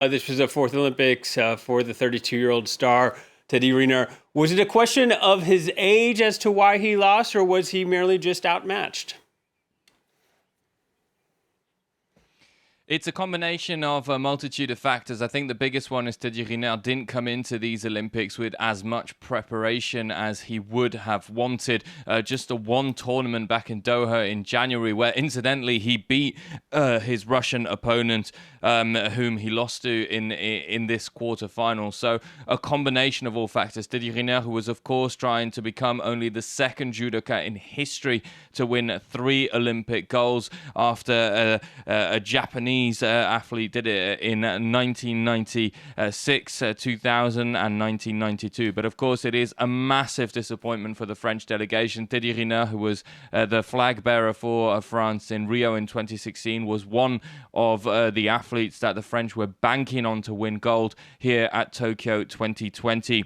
This was the fourth Olympics for the 32-year-old star, Teddy Riner. Was it a question of his age as to why he lost, or was he merely just outmatched? It's a combination of a multitude of factors. I think the biggest one is Teddy Riner didn't come into these Olympics with as much preparation as he would have wanted. Just a one tournament back in Doha in January, where incidentally he beat his Russian opponent, whom he lost to in this quarterfinal. So a combination of all factors. Teddy Riner, who was of course trying to become only the second judoka in history to win 3 Olympic golds after a Japanese athlete did it in 1996, 2000 and 1992. But of course it is a massive disappointment for the French delegation. Teddy Riner, who was the flag bearer for France in Rio in 2016, was one of the athletes that the French were banking on to win gold here at Tokyo 2020.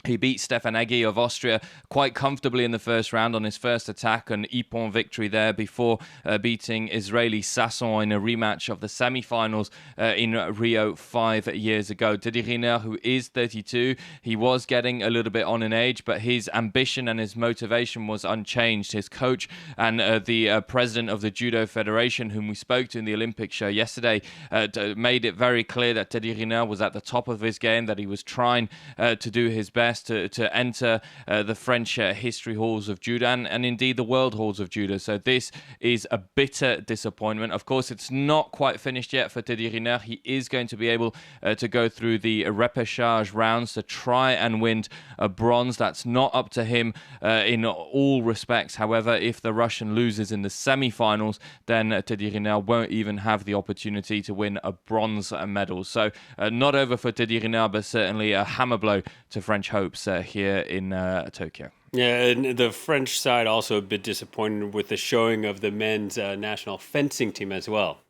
He beat Stefan Egge of Austria quite comfortably in the first round on his first attack, an Ippon victory there before beating Israeli Sasson in a rematch of the semi-finals in Rio 5 years ago. Teddy Riner, who is 32, he was getting a little bit on in age, but his ambition and his motivation was unchanged. His coach and the president of the Judo Federation, whom we spoke to in the Olympic show yesterday, made it very clear that Teddy Riner was at the top of his game, that he was trying to do his best to enter the French history halls of judo and indeed the world halls of judo. So this is a bitter disappointment. Of course, it's not quite finished yet for Teddy Riner. He is going to be able to go through the repechage rounds to try and win a bronze. That's not up to him in all respects. However, if the Russian loses in the semi-finals, then Teddy Riner won't even have the opportunity to win a bronze medal. So not over for Teddy Riner, but certainly a hammer blow to French hopes here in Tokyo. Yeah, and the French side also a bit disappointed with the showing of the men's national fencing team as well.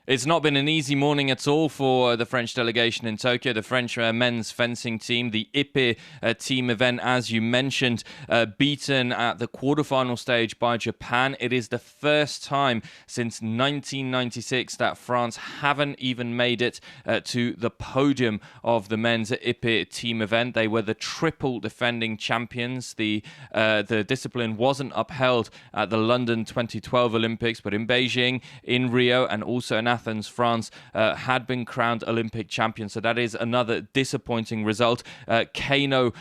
It's not been an easy morning at all for the French delegation in Tokyo. The French men's fencing team, the Épée team event, as you mentioned, beaten at the quarterfinal stage by Japan. It is the first time since 1996 that France haven't even made it to the podium of the men's Épée team event. They were the triple defending champions. The discipline wasn't upheld at the London 2012 Olympics, but in Beijing, in Rio, and also in Athens, France had been crowned Olympic champion. So that is another disappointing result. Kano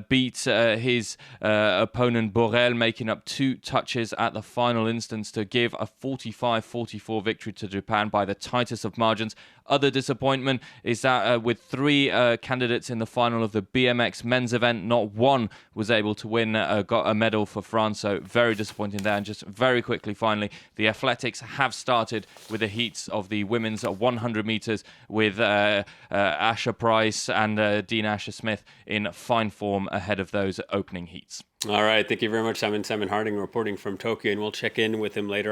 beat his opponent Borel, making up 2 touches at the final instance to give a 45-44 victory to Japan by the tightest of margins. Other disappointment is that with 3 candidates in the final of the BMX men's event, not one was able to win, got a medal for France. So very disappointing there. And just very quickly, finally, the athletics have started with the heats of the women's 100 meters with Asher Price and Dean Asher-Smith in fine form ahead of those opening heats. All right. Thank you very much, Simon. Simon Harding reporting from Tokyo, and we'll check in with him later.